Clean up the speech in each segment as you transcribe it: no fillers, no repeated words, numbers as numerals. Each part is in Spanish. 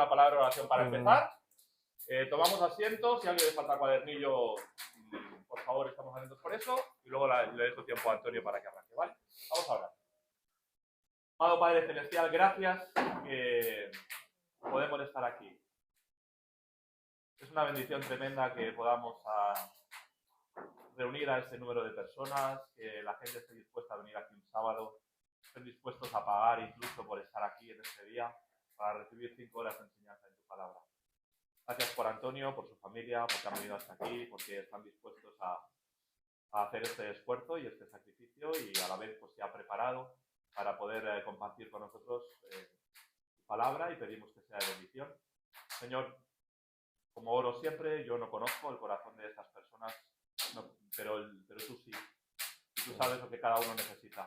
una palabra de oración para empezar. Tomamos asiento, si a alguien le falta cuadernillo, por favor, estamos atentos por eso, y luego le dejo tiempo a Antonio para que arranque, ¿vale? Vamos a hablar. Amado Padre Celestial, gracias que podemos estar aquí. Es una bendición tremenda que podamos reunir a este número de personas, que la gente esté dispuesta a venir aquí un sábado, estén dispuestos a pagar incluso por estar aquí en este día, para recibir 5 horas de enseñanza en tu palabra. Gracias por Antonio, por su familia, porque han venido hasta aquí, porque están dispuestos a hacer este esfuerzo y este sacrificio, y a la vez pues se ha preparado para poder compartir con nosotros tu palabra, y pedimos que sea de bendición. Señor, como oro siempre, yo no conozco el corazón de estas personas, no, pero tú sí. Y tú sabes lo que cada uno necesita.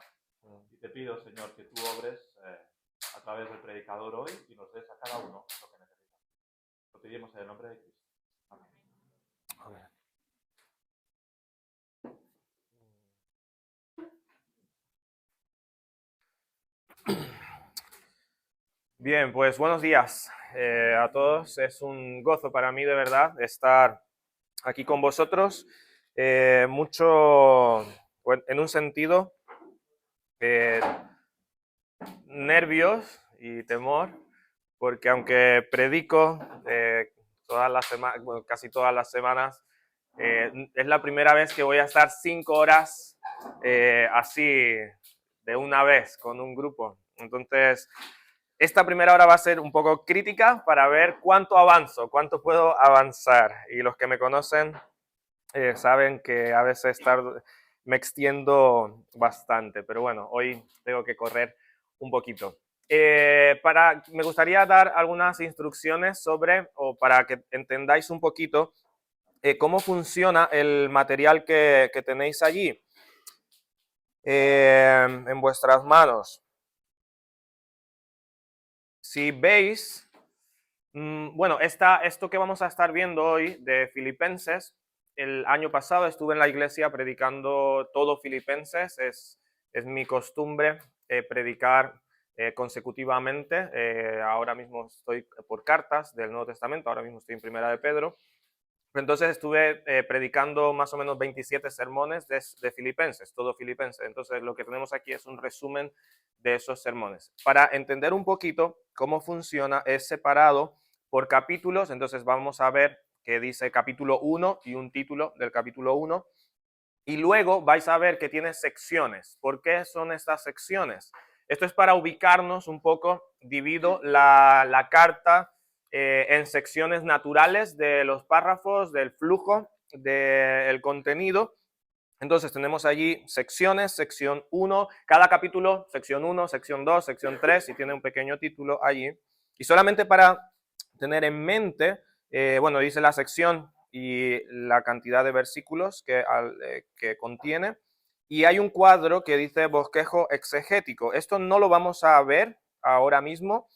Y te pido, Señor, que tú obres a través del predicador hoy y nos des a cada uno lo que necesita. Lo pedimos en el nombre de Cristo. Amén. Amén. Bien, pues buenos días a todos. Es un gozo para mí de verdad estar aquí con vosotros. Mucho, en un sentido, nervios y temor, porque aunque predico todas las semanas, bueno, casi todas las semanas, es la primera vez que voy a estar 5 horas así de una vez con un grupo. Entonces, esta primera hora va a ser un poco crítica para ver cuánto avanzo, cuánto puedo avanzar. Y los que me conocen saben que a veces me extiendo bastante, pero bueno, hoy tengo que correr un poquito. Me gustaría dar algunas instrucciones o para que entendáis un poquito cómo funciona el material que tenéis allí en vuestras manos. Si veis, bueno, esto que vamos a estar viendo hoy de Filipenses, el año pasado estuve en la iglesia predicando todo Filipenses, es mi costumbre predicar consecutivamente. Ahora mismo estoy por cartas del Nuevo Testamento, ahora mismo estoy en Primera de Pedro. Entonces estuve predicando más o menos 27 sermones de Filipenses, todo Filipenses. Entonces lo que tenemos aquí es un resumen de esos sermones. Para entender un poquito cómo funciona, es separado por capítulos. Entonces vamos a ver que dice capítulo 1 y un título del capítulo 1. Y luego vais a ver que tiene secciones. ¿Por qué son estas secciones? Esto es para ubicarnos un poco. Divido la carta en secciones naturales de los párrafos, del flujo, del contenido. Entonces tenemos allí secciones, sección 1, cada capítulo, sección 1, sección 2, sección 3, y tiene un pequeño título allí. Y solamente para tener en mente, bueno, dice la sección y la cantidad de versículos que contiene. Y hay un cuadro que dice bosquejo exegético. Esto no lo vamos a ver ahora mismo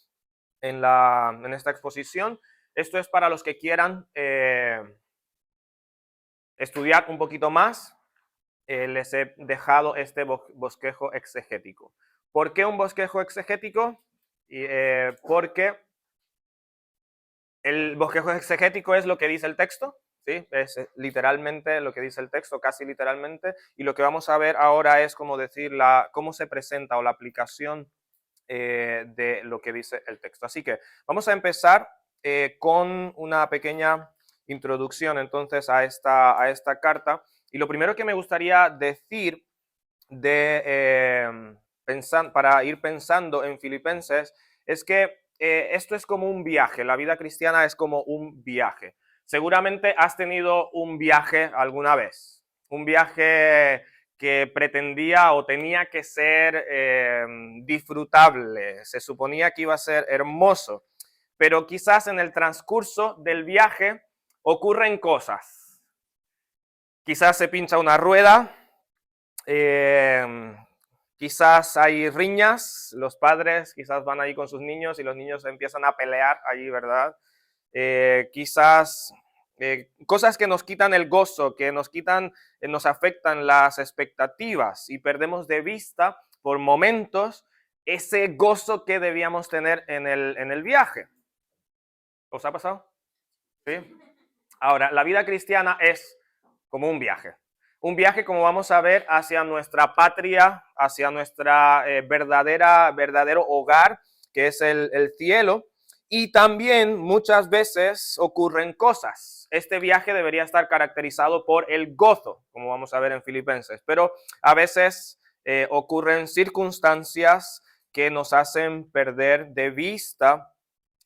en esta exposición. Esto es para los que quieran estudiar un poquito más. Les he dejado este bosquejo exegético. ¿Por qué un bosquejo exegético? Porque el bosquejo exegético es lo que dice el texto, ¿sí? Es literalmente lo que dice el texto, casi literalmente, y lo que vamos a ver ahora es cómo se presenta o la aplicación de lo que dice el texto. Así que vamos a empezar con una pequeña introducción entonces a esta carta. Y lo primero que me gustaría decir para ir pensando en Filipenses es que esto es como un viaje, la vida cristiana es como un viaje. Seguramente has tenido un viaje alguna vez, un viaje que pretendía o tenía que ser disfrutable, se suponía que iba a ser hermoso, pero quizás en el transcurso del viaje ocurren cosas. Quizás se pincha una rueda, quizás hay riñas, los padres quizás van ahí con sus niños y los niños empiezan a pelear allí, ¿verdad? Quizás cosas que nos quitan el gozo, que nos afectan las expectativas y perdemos de vista por momentos ese gozo que debíamos tener en el viaje. ¿Os ha pasado? Sí. Ahora, la vida cristiana es como un viaje. Un viaje, como vamos a ver, hacia nuestra patria, hacia nuestra verdadero hogar, que es el cielo. Y también muchas veces ocurren cosas. Este viaje debería estar caracterizado por el gozo, como vamos a ver en Filipenses. Pero a veces ocurren circunstancias que nos hacen perder de vista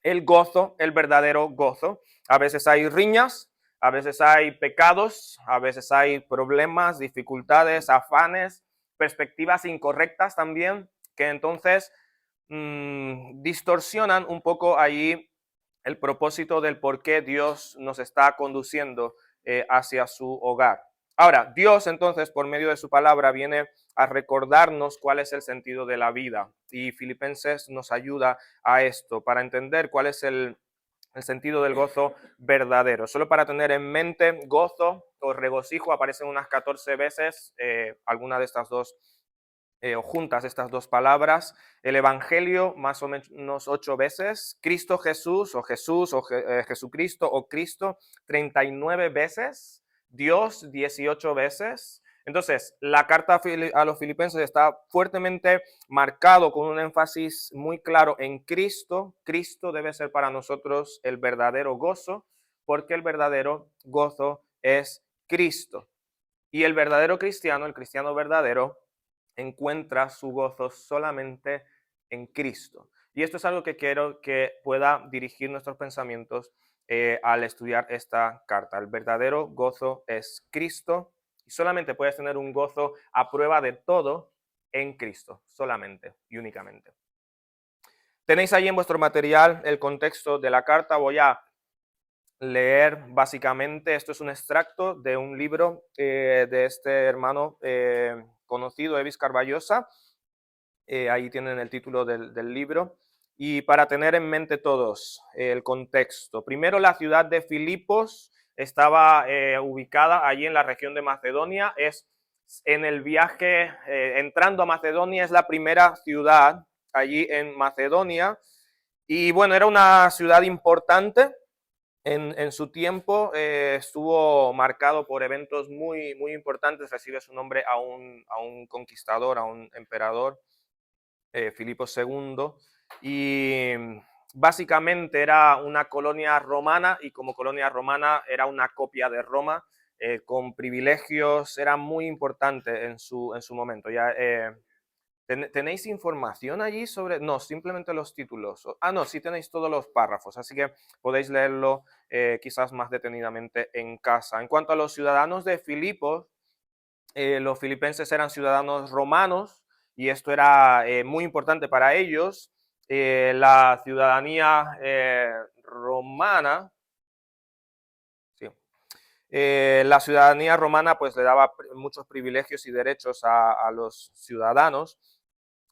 el gozo, el verdadero gozo. A veces hay riñas, a veces hay pecados, a veces hay problemas, dificultades, afanes, perspectivas incorrectas también, que entonces distorsionan un poco ahí el propósito del por qué Dios nos está conduciendo hacia su hogar. Ahora, Dios entonces, por medio de su palabra, viene a recordarnos cuál es el sentido de la vida. Y Filipenses nos ayuda a esto, para entender cuál es el sentido del gozo verdadero. Solo para tener en mente, gozo o regocijo aparecen unas 14 veces, alguna de estas dos o juntas estas dos palabras, el Evangelio más o menos 8 veces, Cristo Jesús o Jesucristo o Cristo 39 veces, Dios 18 veces. Entonces, la carta a los filipenses está fuertemente marcado con un énfasis muy claro en Cristo. Cristo debe ser para nosotros el verdadero gozo, porque el verdadero gozo es Cristo. Y el verdadero cristiano, el cristiano verdadero, encuentra su gozo solamente en Cristo. Y esto es algo que quiero que pueda dirigir nuestros pensamientos al estudiar esta carta. El verdadero gozo es Cristo y solamente puedes tener un gozo a prueba de todo en Cristo, solamente y únicamente. Tenéis ahí en vuestro material el contexto de la carta. Voy a leer básicamente, esto es un extracto de un libro de este hermano conocido, Evis Carballosa. Ahí tienen el título del libro. Y para tener en mente todos el contexto. Primero, la ciudad de Filipos estaba ubicada allí en la región de Macedonia. Es en el viaje, entrando a Macedonia, es la primera ciudad allí en Macedonia. Y bueno, era una ciudad importante. En su tiempo estuvo marcado por eventos muy, muy importantes. Recibe su nombre a un conquistador, a un emperador, Filipo II. Y básicamente era una colonia romana y como colonia romana era una copia de Roma con privilegios. Era muy importante en su momento. Ya, ¿tenéis información allí sobre...? No, simplemente los títulos. No, sí tenéis todos los párrafos, así que podéis leerlo quizás más detenidamente en casa. En cuanto a los ciudadanos de Filipos, los filipenses eran ciudadanos romanos y esto era muy importante para ellos. La ciudadanía romana... Sí. La ciudadanía romana pues le daba muchos privilegios y derechos a los ciudadanos.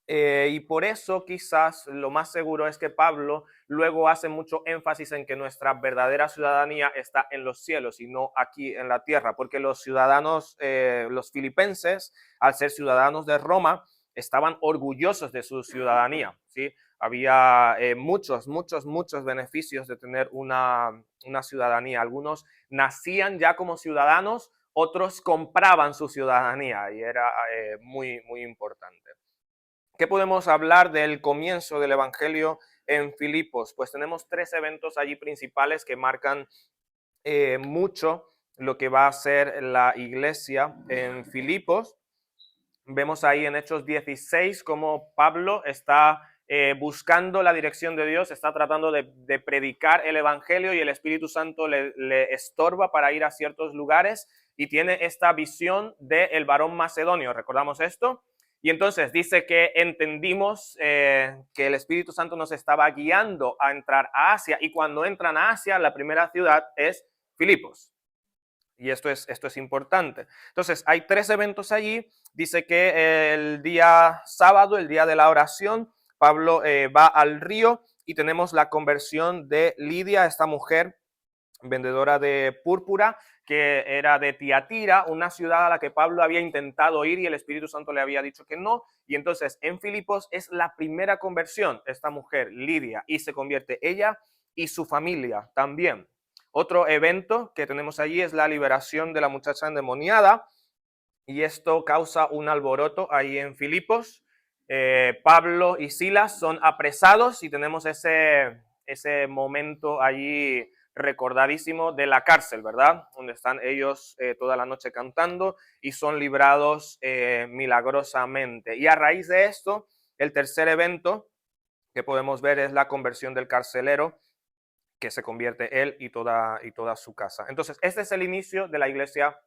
Y por eso quizás lo más seguro es que Pablo luego hace mucho énfasis en que nuestra verdadera ciudadanía está en los cielos y no aquí en la tierra, porque los ciudadanos, los filipenses, al ser ciudadanos de Roma, estaban orgullosos de su ciudadanía, ¿sí? Había muchos beneficios de tener una ciudadanía. Algunos nacían ya como ciudadanos, otros compraban su ciudadanía y era muy importante. ¿Qué podemos hablar del comienzo del Evangelio en Filipos? Pues tenemos 3 eventos allí principales que marcan mucho lo que va a ser la iglesia en Filipos. Vemos ahí en Hechos 16 cómo Pablo está buscando la dirección de Dios, está tratando de predicar el Evangelio y el Espíritu Santo le estorba para ir a ciertos lugares y tiene esta visión del varón macedonio. ¿Recordamos esto? Y entonces dice que entendimos que el Espíritu Santo nos estaba guiando a entrar a Asia y cuando entran a Asia, la primera ciudad es Filipos. Y esto es importante. Entonces, hay 3 eventos allí. Dice que el día sábado, el día de la oración, Pablo va al río y tenemos la conversión de Lidia, esta mujer vendedora de púrpura, que era de Tiatira, una ciudad a la que Pablo había intentado ir y el Espíritu Santo le había dicho que no. Y entonces en Filipos es la primera conversión, esta mujer, Lidia, y se convierte ella y su familia también. Otro evento que tenemos allí es la liberación de la muchacha endemoniada, y esto causa un alboroto ahí en Filipos. Pablo y Silas son apresados y tenemos ese momento allí recordadísimo de la cárcel, ¿verdad? Donde están ellos toda la noche cantando y son librados milagrosamente. Y a raíz de esto, el tercer evento que podemos ver es la conversión del carcelero, que se convierte él y toda su casa. Entonces, este es el inicio de la iglesia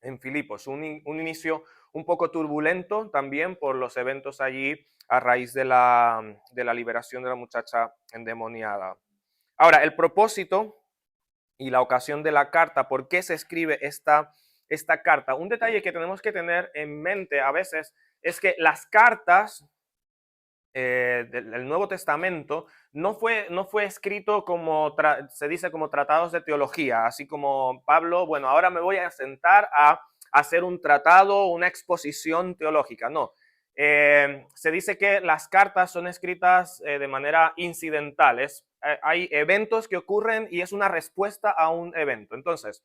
en Filipos, un inicio un poco turbulento también por los eventos allí a raíz de la liberación de la muchacha endemoniada. Ahora, el propósito y la ocasión de la carta, ¿por qué se escribe esta carta? Un detalle que tenemos que tener en mente a veces es que las cartas del Nuevo Testamento no fue escrito como, se dice, como tratados de teología, así como Pablo, bueno, ahora me voy a sentar a hacer un tratado, una exposición teológica. No, se dice que las cartas son escritas de manera incidental, hay eventos que ocurren y es una respuesta a un evento. Entonces,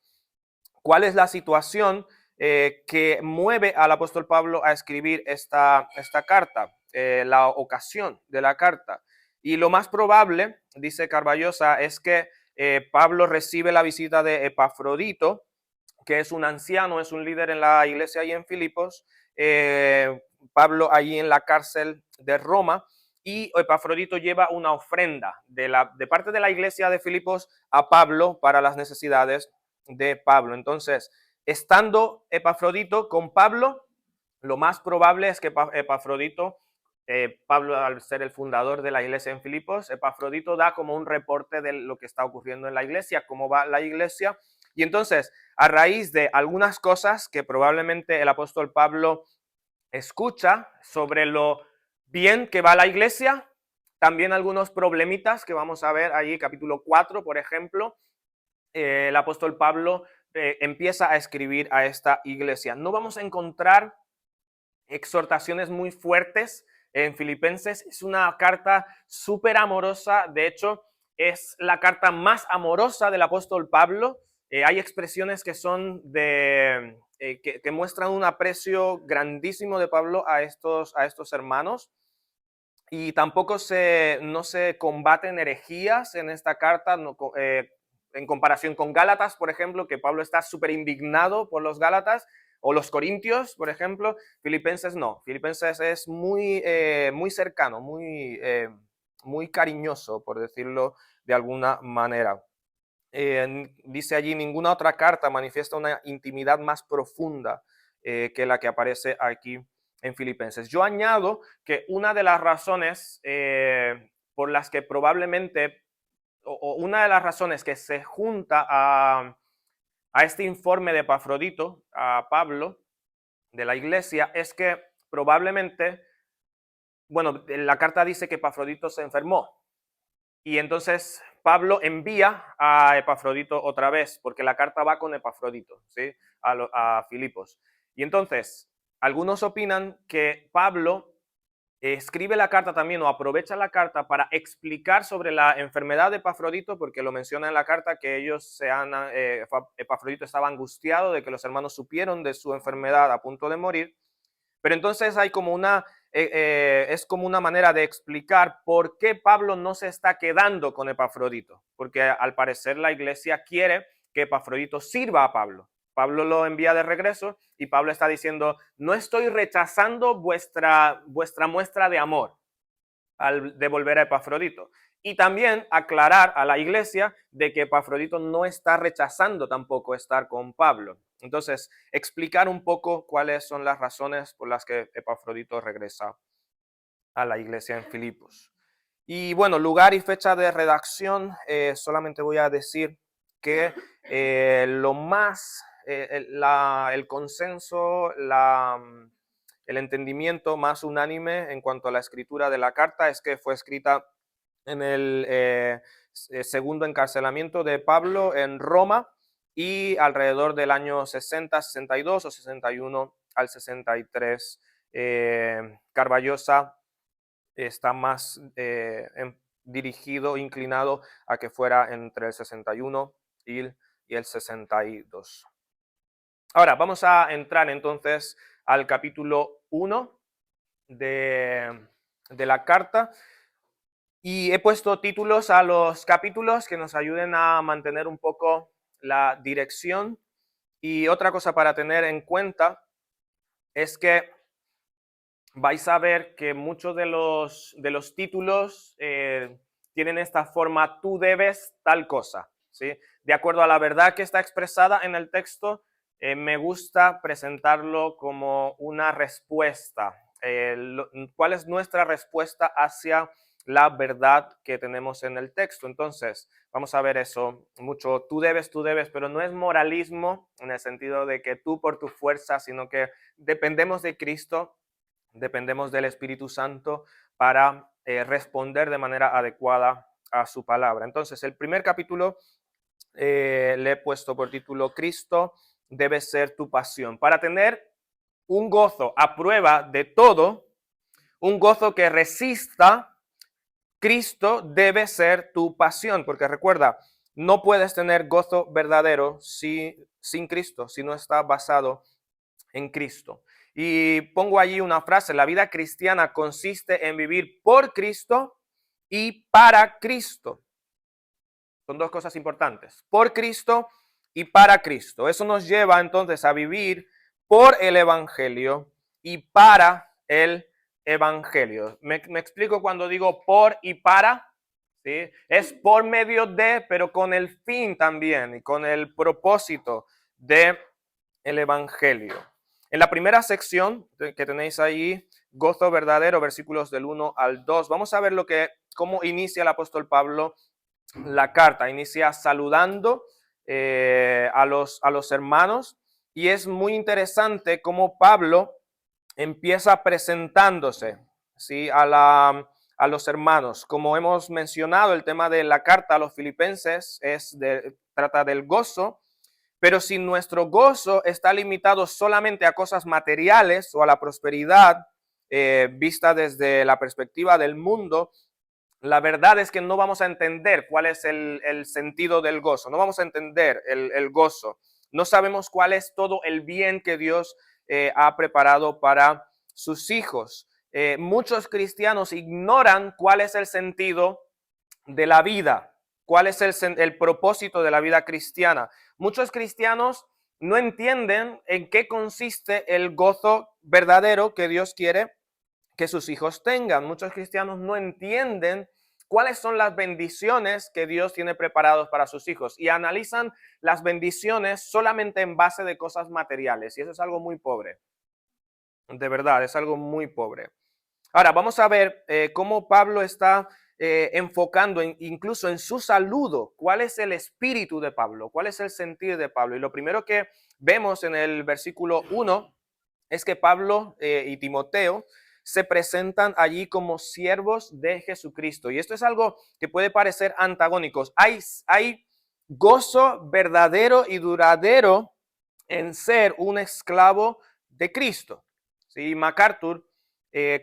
¿cuál es la situación que mueve al apóstol Pablo a escribir esta carta? La ocasión de la carta. Y lo más probable, dice Carballosa, es que Pablo recibe la visita de Epafrodito, que es un anciano, es un líder en la iglesia ahí en Filipos. Pablo allí en la cárcel de Roma, y Epafrodito lleva una ofrenda de parte de la iglesia de Filipos a Pablo para las necesidades de Pablo. Entonces, estando Epafrodito con Pablo, lo más probable es que Epafrodito, Pablo, al ser el fundador de la iglesia en Filipos, Epafrodito da como un reporte de lo que está ocurriendo en la iglesia, cómo va la iglesia. Y entonces, a raíz de algunas cosas que probablemente el apóstol Pablo escucha sobre lo bien que va la iglesia, también algunos problemitas que vamos a ver allí, capítulo 4, por ejemplo, el apóstol Pablo empieza a escribir a esta iglesia. No vamos a encontrar exhortaciones muy fuertes en Filipenses, es una carta súper amorosa, de hecho es la carta más amorosa del apóstol Pablo. Hay expresiones que son que muestran un aprecio grandísimo de Pablo a estos hermanos, y tampoco no se combaten herejías en esta carta, en comparación con Gálatas, por ejemplo, que Pablo está súper indignado por los Gálatas, o los Corintios, por ejemplo. Filipenses no, Filipenses es muy cercano, muy cariñoso, por decirlo de alguna manera. Dice allí, ninguna otra carta manifiesta una intimidad más profunda que la que aparece aquí en Filipenses. Yo añado que una de las razones por las que probablemente, o una de las razones que se junta a este informe de Epafrodito, a Pablo, de la iglesia, es que probablemente, bueno, la carta dice que Epafrodito se enfermó, y entonces Pablo envía a Epafrodito otra vez, porque la carta va con Epafrodito, ¿sí? A Filipos. Y entonces, algunos opinan que Pablo escribe la carta también, o aprovecha la carta para explicar sobre la enfermedad de Epafrodito, porque lo menciona en la carta que Epafrodito estaba angustiado de que los hermanos supieron de su enfermedad a punto de morir. Pero entonces hay como es como una manera de explicar por qué Pablo no se está quedando con Epafrodito, porque al parecer la iglesia quiere que Epafrodito sirva a Pablo. Pablo lo envía de regreso y Pablo está diciendo, no estoy rechazando vuestra muestra de amor al devolver a Epafrodito. Y también aclarar a la iglesia de que Epafrodito no está rechazando tampoco estar con Pablo. Entonces, explicar un poco cuáles son las razones por las que Epafrodito regresa a la iglesia en Filipos. Y bueno, lugar y fecha de redacción, solamente voy a decir que lo más, el consenso, el entendimiento más unánime en cuanto a la escritura de la carta es que fue escrita en el segundo encarcelamiento de Pablo en Roma, y alrededor del año 60, 62 o 61 al 63. Carballosa está más dirigido, inclinado a que fuera entre el 61 y el 62. Ahora, vamos a entrar entonces al capítulo 1 de la carta. Y he puesto títulos a los capítulos que nos ayuden a mantener un poco la dirección. Y otra cosa para tener en cuenta es que vais a ver que muchos de los títulos tienen esta forma: tú debes tal cosa, ¿sí? De acuerdo a la verdad que está expresada en el texto, me gusta presentarlo como una respuesta. ¿Cuál es nuestra respuesta hacia la verdad que tenemos en el texto? Entonces, vamos a ver eso mucho. Tú debes, pero no es moralismo en el sentido de que tú por tu fuerza, sino que dependemos de Cristo, dependemos del Espíritu Santo para responder de manera adecuada a su palabra. Entonces, el primer capítulo le he puesto por título: Cristo debe ser tu pasión. Para tener un gozo a prueba de todo, un gozo que resista, Cristo debe ser tu pasión, porque recuerda, no puedes tener gozo verdadero sin Cristo, si no está basado en Cristo. Y pongo allí una frase: la vida cristiana consiste en vivir por Cristo y para Cristo. Son dos cosas importantes: por Cristo y para Cristo. Eso nos lleva entonces a vivir por el Evangelio y para el Evangelio. ¿Me explico cuando digo por y para? ¿Sí? Es por medio de, pero con el fin también y con el propósito de el Evangelio. En la primera sección que tenéis ahí, gozo verdadero, versículos del 1 al 2, vamos a ver cómo inicia el apóstol Pablo la carta. Inicia saludando a los hermanos, y es muy interesante cómo Pablo empieza presentándose, ¿sí?, a los hermanos. Como hemos mencionado, el tema de la carta a los filipenses trata del gozo, pero si nuestro gozo está limitado solamente a cosas materiales o a la prosperidad vista desde la perspectiva del mundo, la verdad es que no vamos a entender cuál es el sentido del gozo, no vamos a entender el gozo. No sabemos cuál es todo el bien que Dios ha preparado para sus hijos. Muchos cristianos ignoran cuál es el sentido de la vida, cuál es el propósito de la vida cristiana. Muchos cristianos no entienden en qué consiste el gozo verdadero que Dios quiere que sus hijos tengan. Muchos cristianos no entienden cuáles son las bendiciones que Dios tiene preparados para sus hijos y analizan las bendiciones solamente en base de cosas materiales, y eso es algo muy pobre. De verdad, es algo muy pobre. Ahora, vamos a ver cómo Pablo está enfocando incluso en su saludo, cuál es el espíritu de Pablo, cuál es el sentir de Pablo. Y lo primero que vemos en el versículo 1 es que Pablo y Timoteo se presentan allí como siervos de Jesucristo. Y esto es algo que puede parecer antagónico. Hay gozo verdadero y duradero en ser un esclavo de Cristo. ¿Sí? MacArthur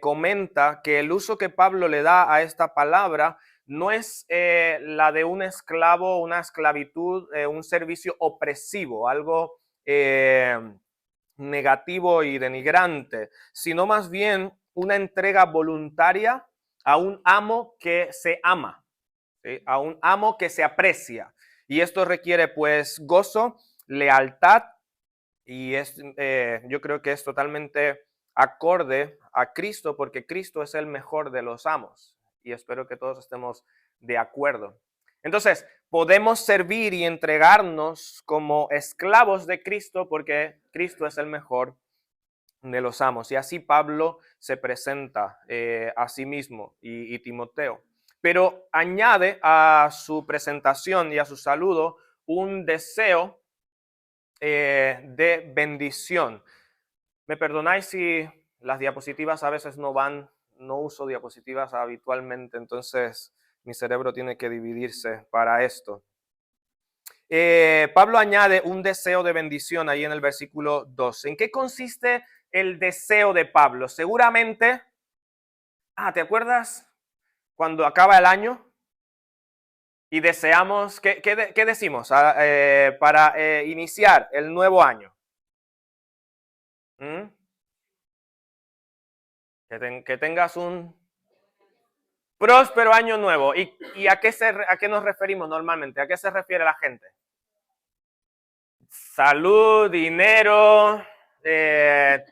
comenta que el uso que Pablo le da a esta palabra no es la de un esclavo, una esclavitud, un servicio opresivo, algo negativo y denigrante, sino más bien una entrega voluntaria a un amo que se ama, ¿sí?, a un amo que se aprecia. Y esto requiere pues gozo, lealtad, y yo creo que es totalmente acorde a Cristo, porque Cristo es el mejor de los amos, y espero que todos estemos de acuerdo. Entonces, podemos servir y entregarnos como esclavos de Cristo porque Cristo es el mejor de los amos. Y así Pablo se presenta a sí mismo y Timoteo. Pero añade a su presentación y a su saludo un deseo de bendición. Me perdonáis si las diapositivas a veces no uso diapositivas habitualmente, entonces mi cerebro tiene que dividirse para esto. Pablo añade un deseo de bendición ahí en el versículo 2. ¿En qué consiste el deseo de Pablo? Seguramente, ¿te acuerdas cuando acaba el año? Y deseamos, ¿qué decimos para iniciar el nuevo año? ¿Mm? Que tengas un próspero año nuevo. ¿Y a qué nos referimos normalmente? ¿A qué se refiere la gente? Salud, dinero,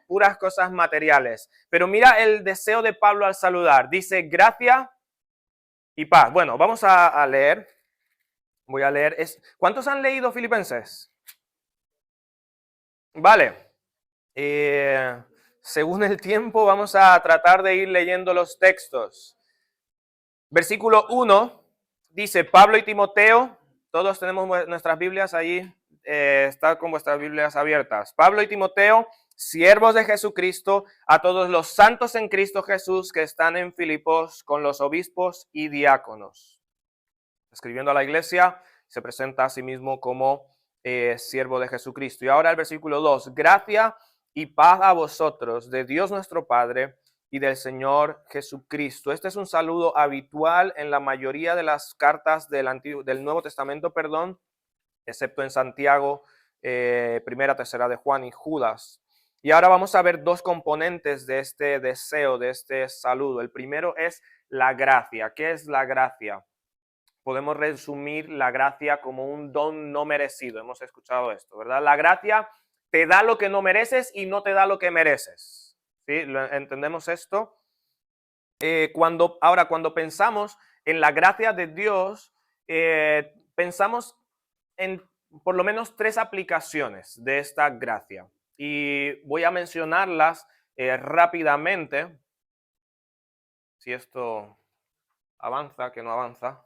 puras cosas materiales. Pero mira el deseo de Pablo al saludar. Dice, gracia y paz. Bueno, vamos a leer. Voy a leer. ¿Cuántos han leído Filipenses? Vale. Según el tiempo, vamos a tratar de ir leyendo los textos. Versículo 1 dice, Pablo y Timoteo, todos tenemos nuestras Biblias ahí, está con vuestras Biblias abiertas. Pablo y Timoteo, siervos de Jesucristo, a todos los santos en Cristo Jesús que están en Filipos con los obispos y diáconos. Escribiendo a la iglesia, se presenta a sí mismo como siervo de Jesucristo. Y ahora el versículo 2, gracia y paz a vosotros, de Dios nuestro Padre y del Señor Jesucristo. Este es un saludo habitual en la mayoría de las cartas del Nuevo Testamento, excepto en Santiago, Primera, Tercera de Juan y Judas. Y ahora vamos a ver dos componentes de este deseo, de este saludo. El primero es la gracia. ¿Qué es la gracia? Podemos resumir la gracia como un don no merecido. Hemos escuchado esto, ¿verdad? La gracia te da lo que no mereces y no te da lo que mereces. ¿Sí? ¿Entendemos esto? Cuando pensamos en la gracia de Dios, pensamos en por lo menos tres aplicaciones de esta gracia. Y voy a mencionarlas rápidamente. Si esto avanza, que no avanza.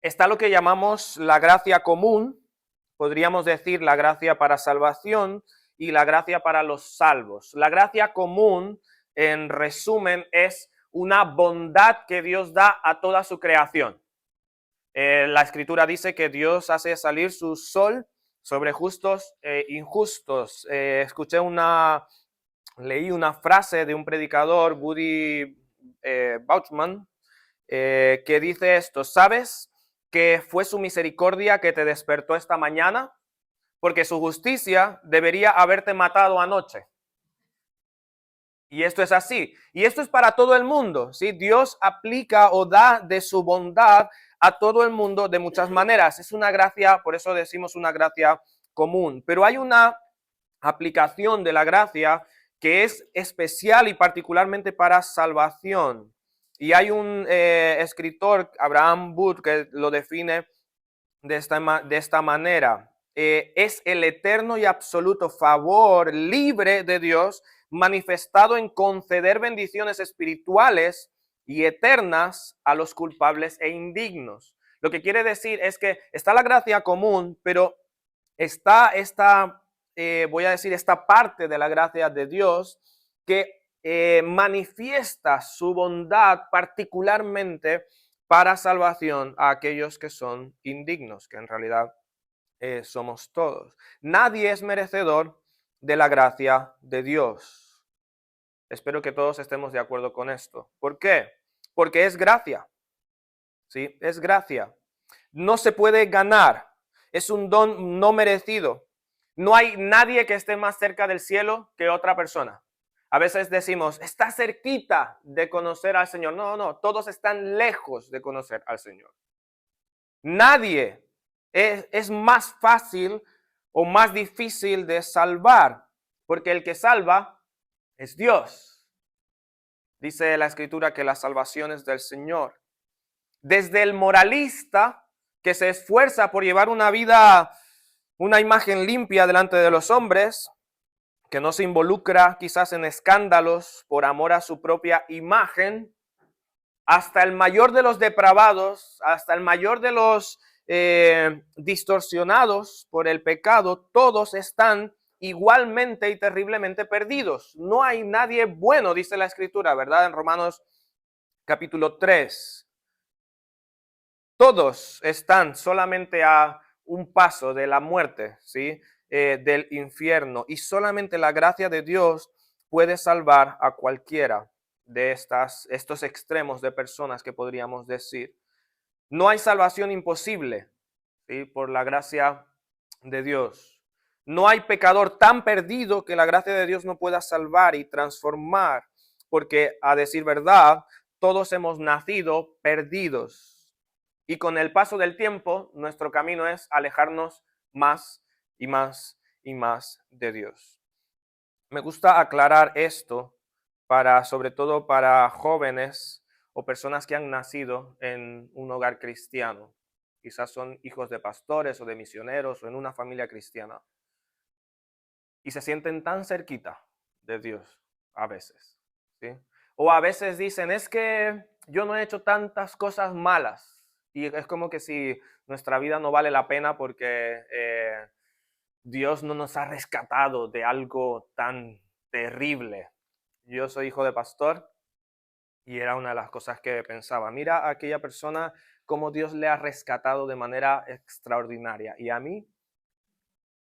Está lo que llamamos la gracia común, podríamos decir la gracia para salvación y la gracia para los salvos. La gracia común, en resumen, es una bondad que Dios da a toda su creación. La Escritura dice que Dios hace salir su sol sobre justos e injustos. Leí una frase de un predicador, Woody Bauchman, que dice esto: ¿sabes que fue su misericordia que te despertó esta mañana? Porque su justicia debería haberte matado anoche. Y esto es así. Y esto es para todo el mundo, ¿sí? Dios aplica o da de su bondad a todo el mundo de muchas maneras. Es una gracia, por eso decimos una gracia común. Pero hay una aplicación de la gracia que es especial y particularmente para salvación. Y hay un escritor, Abraham Wood, que lo define de esta manera. Es el eterno y absoluto favor libre de Dios manifestado en conceder bendiciones espirituales y eternas a los culpables e indignos. Lo que quiere decir es que está la gracia común, pero está esta parte de la gracia de Dios que manifiesta su bondad particularmente para salvación a aquellos que son indignos, que en realidad somos todos. Nadie es merecedor de la gracia de Dios. Espero que todos estemos de acuerdo con esto. ¿Por qué? Porque es gracia. ¿Sí? Es gracia. No se puede ganar. Es un don no merecido. No hay nadie que esté más cerca del cielo que otra persona. A veces decimos, está cerquita de conocer al Señor. No, todos están lejos de conocer al Señor. Nadie es más fácil o más difícil de salvar, porque el que salva es Dios. Dice la Escritura que la salvación es del Señor. Desde el moralista que se esfuerza por llevar una vida, una imagen limpia delante de los hombres, que no se involucra quizás en escándalos por amor a su propia imagen, hasta el mayor de los depravados, hasta el mayor de los distorsionados por el pecado, todos están igualmente y terriblemente perdidos. No hay nadie bueno, dice la Escritura, ¿verdad? En Romanos capítulo 3. Todos están solamente a un paso de la muerte, ¿sí? Del infierno. Y solamente la gracia de Dios puede salvar a cualquiera de estos extremos de personas que podríamos decir. No hay salvación imposible, ¿sí? Por la gracia de Dios. No hay pecador tan perdido que la gracia de Dios no pueda salvar y transformar, porque a decir verdad, todos hemos nacido perdidos. Y con el paso del tiempo, nuestro camino es alejarnos más y más y más de Dios. Me gusta aclarar esto sobre todo para jóvenes o personas que han nacido en un hogar cristiano. Quizás son hijos de pastores o de misioneros o en una familia cristiana. Y se sienten tan cerquita de Dios a veces, ¿sí? O a veces dicen, es que yo no he hecho tantas cosas malas. Y es como que si nuestra vida no vale la pena porque Dios no nos ha rescatado de algo tan terrible. Yo soy hijo de pastor y era una de las cosas que pensaba. Mira a aquella persona cómo Dios le ha rescatado de manera extraordinaria. Y a mí,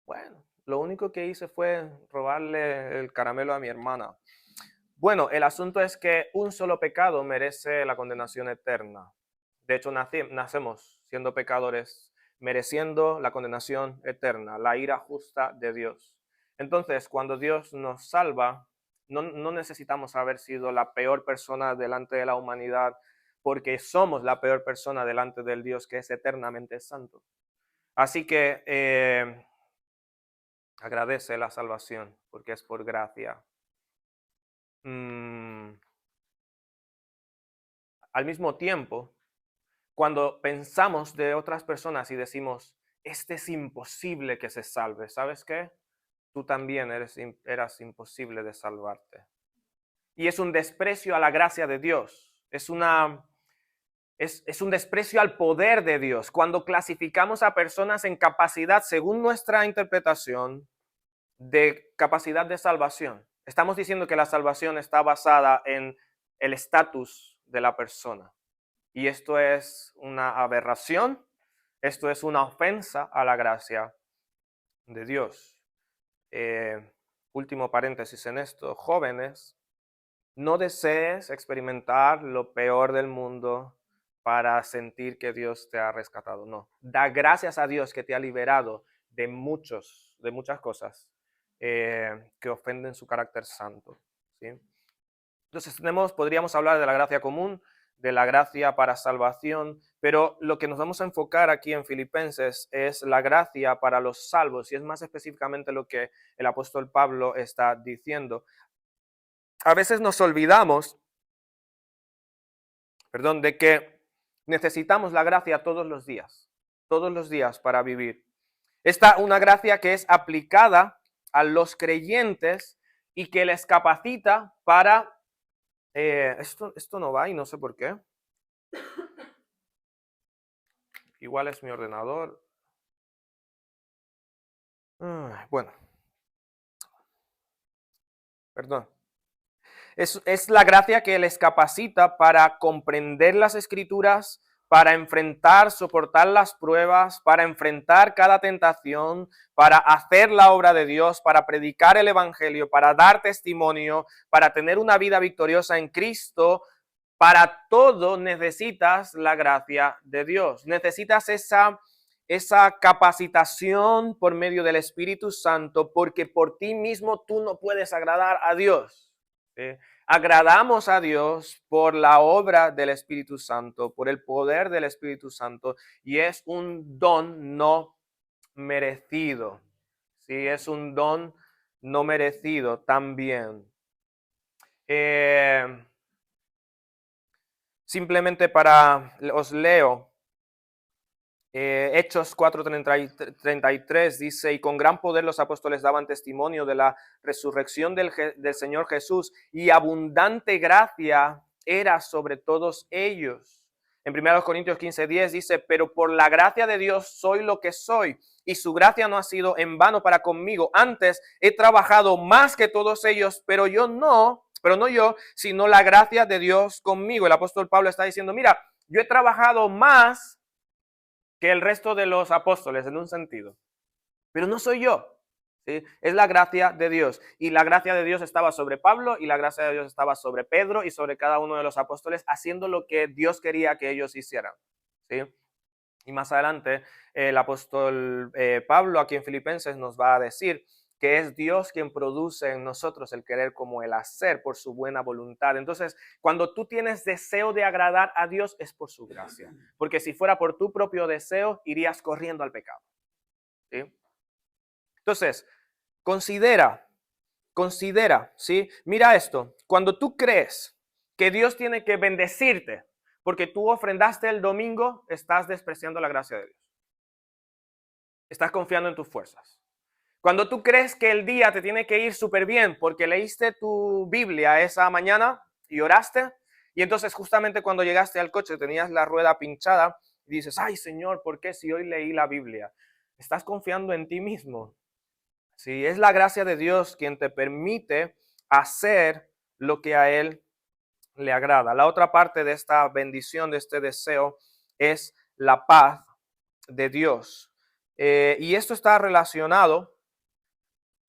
bueno, lo único que hice fue robarle el caramelo a mi hermana. Bueno, el asunto es que un solo pecado merece la condenación eterna. De hecho, nacemos siendo pecadores, mereciendo la condenación eterna, la ira justa de Dios. Entonces, cuando Dios nos salva, no necesitamos haber sido la peor persona delante de la humanidad, porque somos la peor persona delante del Dios que es eternamente santo. Así que agradece la salvación, porque es por gracia. Al mismo tiempo, cuando pensamos de otras personas y decimos, este es imposible que se salve, ¿sabes qué? Tú también eras imposible de salvarte. Y es un desprecio a la gracia de Dios, es un desprecio al poder de Dios. Cuando clasificamos a personas en capacidad, según nuestra interpretación, de capacidad de salvación, estamos diciendo que la salvación está basada en el estatus de la persona. Y esto es una aberración, esto es una ofensa a la gracia de Dios. Último paréntesis en esto, jóvenes, no desees experimentar lo peor del mundo para sentir que Dios te ha rescatado. No, da gracias a Dios que te ha liberado de muchas cosas que ofenden su carácter santo, ¿sí? Entonces podríamos hablar de la gracia común, de la gracia para salvación, pero lo que nos vamos a enfocar aquí en Filipenses es la gracia para los salvos, y es más específicamente lo que el apóstol Pablo está diciendo. A veces nos olvidamos, de que necesitamos la gracia todos los días para vivir. Esta una gracia que es aplicada a los creyentes y que les capacita para... esto no va y no sé por qué. Igual es mi ordenador. Bueno. Perdón. Es la gracia que les capacita para comprender las Escrituras, para enfrentar, soportar las pruebas, para enfrentar cada tentación, para hacer la obra de Dios, para predicar el Evangelio, para dar testimonio, para tener una vida victoriosa en Cristo. Para todo necesitas la gracia de Dios. Necesitas esa capacitación por medio del Espíritu Santo, porque por ti mismo tú no puedes agradar a Dios. ¿Sí? Agradamos a Dios por la obra del Espíritu Santo, por el poder del Espíritu Santo, y es un don no merecido. Sí, es un don no merecido también. Simplemente os leo, Hechos 4:33 dice, y con gran poder los apóstoles daban testimonio de la resurrección del Señor Jesús, y abundante gracia era sobre todos ellos. En 1 Corintios 15:10 dice, pero por la gracia de Dios soy lo que soy, y su gracia no ha sido en vano para conmigo. Antes he trabajado más que todos ellos, pero no yo, sino la gracia de Dios conmigo. El apóstol Pablo está diciendo, mira, yo he trabajado más que el resto de los apóstoles en un sentido, pero no soy yo, ¿sí? Es la gracia de Dios. Y la gracia de Dios estaba sobre Pablo y la gracia de Dios estaba sobre Pedro y sobre cada uno de los apóstoles, haciendo lo que Dios quería que ellos hicieran, ¿sí? Y más adelante el apóstol Pablo aquí en Filipenses nos va a decir que es Dios quien produce en nosotros el querer como el hacer por su buena voluntad. Entonces, cuando tú tienes deseo de agradar a Dios es por su gracia, porque si fuera por tu propio deseo, irías corriendo al pecado, ¿sí? Entonces, considera, ¿sí? Mira esto, cuando tú crees que Dios tiene que bendecirte porque tú ofrendaste el domingo, estás despreciando la gracia de Dios. Estás confiando en tus fuerzas. Cuando tú crees que el día te tiene que ir súper bien porque leíste tu Biblia esa mañana y oraste, y entonces justamente cuando llegaste al coche tenías la rueda pinchada y dices, ay Señor, ¿por qué si hoy leí la Biblia? Estás confiando en ti mismo. Sí, es la gracia de Dios quien te permite hacer lo que a Él le agrada. La otra parte de esta bendición, de este deseo, es la paz de Dios. Y esto está relacionado,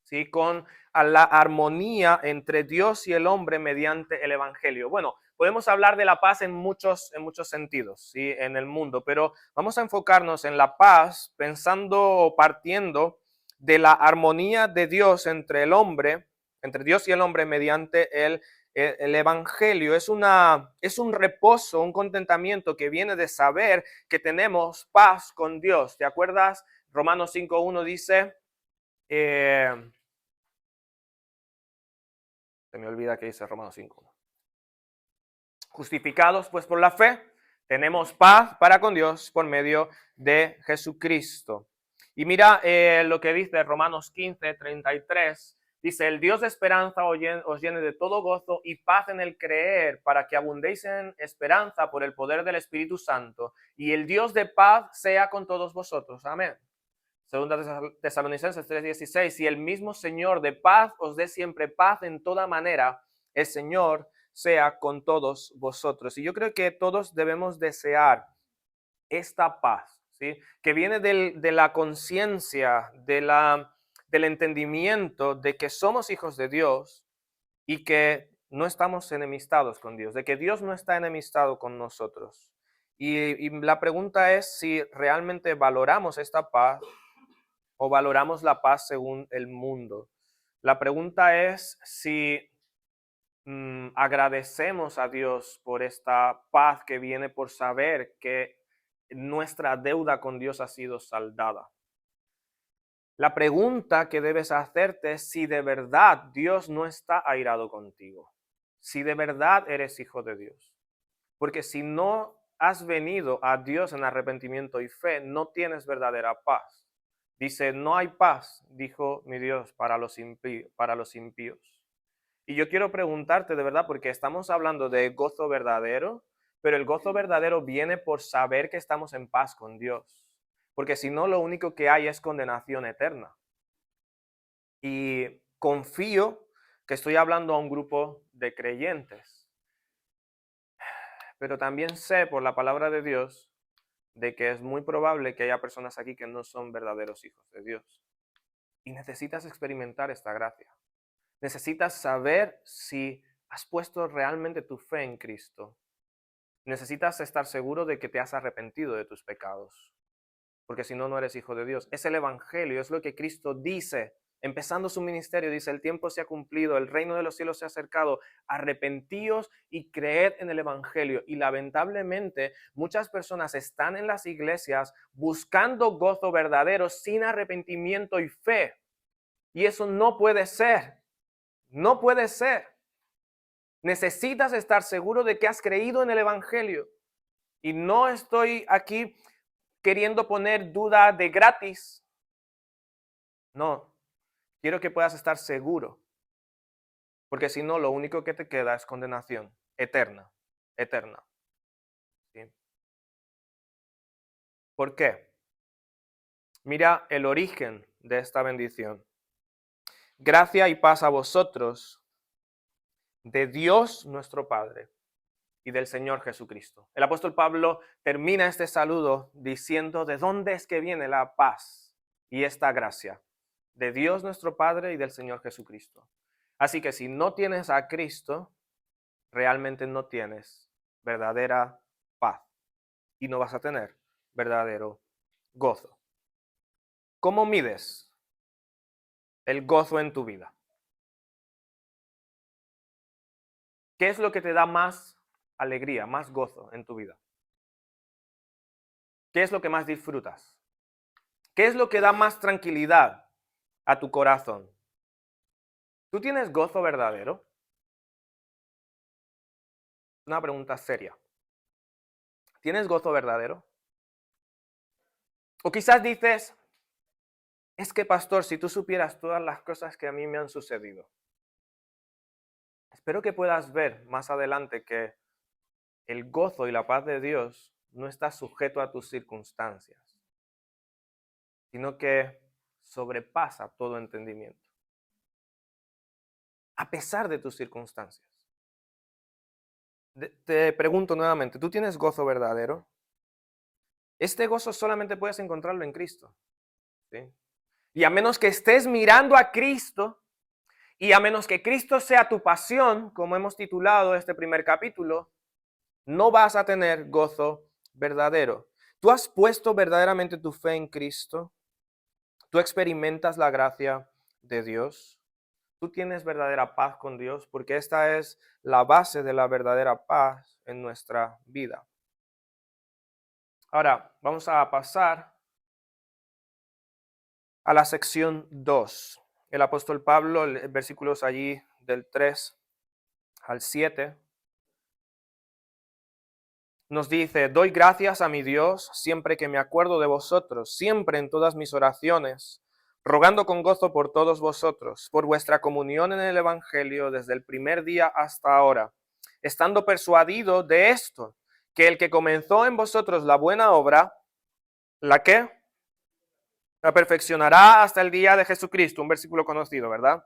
¿sí?, con la armonía entre Dios y el hombre mediante el Evangelio. Bueno, podemos hablar de la paz en muchos sentidos, ¿sí?, en el mundo, pero vamos a enfocarnos en la paz pensando o partiendo de la armonía de Dios entre el hombre, entre Dios y el hombre mediante el Evangelio. Es un reposo, un contentamiento que viene de saber que tenemos paz con Dios. ¿Te acuerdas? Romanos 5.1 dice, se me olvida que dice Romanos 5.1. Justificados pues por la fe, tenemos paz para con Dios por medio de Jesucristo. Y mira lo que dice Romanos 15.33. Dice, el Dios de esperanza os llene de todo gozo y paz en el creer, para que abundéis en esperanza por el poder del Espíritu Santo. Y el Dios de paz sea con todos vosotros. Amén. Segunda Tesalonicenses 3.16, y el mismo Señor de paz os dé siempre paz en toda manera. El Señor sea con todos vosotros. Y yo creo que todos debemos desear esta paz, ¿sí?, que viene de la conciencia, del entendimiento de que somos hijos de Dios y que no estamos enemistados con Dios, de que Dios no está enemistado con nosotros. Y la pregunta es si realmente valoramos esta paz o valoramos la paz según el mundo. La pregunta es si agradecemos a Dios por esta paz que viene por saber que nuestra deuda con Dios ha sido saldada. La pregunta que debes hacerte es si de verdad Dios no está airado contigo, si de verdad eres hijo de Dios. Porque si no has venido a Dios en arrepentimiento y fe, no tienes verdadera paz. Dice, no hay paz, dijo mi Dios, para los impíos. Y yo quiero preguntarte de verdad, porque estamos hablando de gozo verdadero, pero el gozo verdadero viene por saber que estamos en paz con Dios. Porque si no, lo único que hay es condenación eterna. Y confío que estoy hablando a un grupo de creyentes. Pero también sé por la palabra de Dios de que es muy probable que haya personas aquí que no son verdaderos hijos de Dios. Y necesitas experimentar esta gracia. Necesitas saber si has puesto realmente tu fe en Cristo. Necesitas estar seguro de que te has arrepentido de tus pecados. Porque si no, no eres hijo de Dios. Es el Evangelio, es lo que Cristo dice. Empezando su ministerio, dice, el tiempo se ha cumplido, el reino de los cielos se ha acercado, arrepentíos y creed en el Evangelio. Y lamentablemente muchas personas están en las iglesias buscando gozo verdadero sin arrepentimiento y fe. Y eso no puede ser, no puede ser. Necesitas estar seguro de que has creído en el Evangelio. Y no estoy aquí queriendo poner duda de gratis. No. Quiero que puedas estar seguro, porque si no, lo único que te queda es condenación eterna, eterna. ¿Sí? ¿Por qué? Mira el origen de esta bendición. Gracia y paz a vosotros, de Dios nuestro Padre y del Señor Jesucristo. El apóstol Pablo termina este saludo diciendo, ¿de dónde es que viene la paz y esta gracia? de Dios nuestro Padre y del Señor Jesucristo. Así que si no tienes a Cristo, realmente no tienes verdadera paz y no vas a tener verdadero gozo. ¿Cómo mides el gozo en tu vida? ¿Qué es lo que te da más alegría, más gozo en tu vida? ¿Qué es lo que más disfrutas? ¿Qué es lo que da más tranquilidad a tu corazón? ¿Tú tienes gozo verdadero? Una pregunta seria. ¿Tienes gozo verdadero? O quizás dices, es que pastor, si tú supieras todas las cosas que a mí me han sucedido. Espero que puedas ver más adelante que el gozo y la paz de Dios no está sujeto a tus circunstancias, sino que sobrepasa todo entendimiento. A pesar de tus circunstancias. Te pregunto nuevamente, ¿tú tienes gozo verdadero? Este gozo solamente puedes encontrarlo en Cristo. ¿Sí? Y a menos que estés mirando a Cristo, y a menos que Cristo sea tu pasión, como hemos titulado este primer capítulo, no vas a tener gozo verdadero. ¿Tú has puesto verdaderamente tu fe en Cristo? ¿Tú experimentas la gracia de Dios? ¿Tú tienes verdadera paz con Dios? Porque esta es la base de la verdadera paz en nuestra vida. Ahora, vamos a pasar a la sección 2. El apóstol Pablo, versículos allí del 3 al 7, nos dice, doy gracias a mi Dios siempre que me acuerdo de vosotros, siempre en todas mis oraciones, rogando con gozo por todos vosotros, por vuestra comunión en el Evangelio desde el primer día hasta ahora, estando persuadido de esto, que el que comenzó en vosotros la buena obra, ¿la qué? La perfeccionará hasta el día de Jesucristo, un versículo conocido, ¿verdad?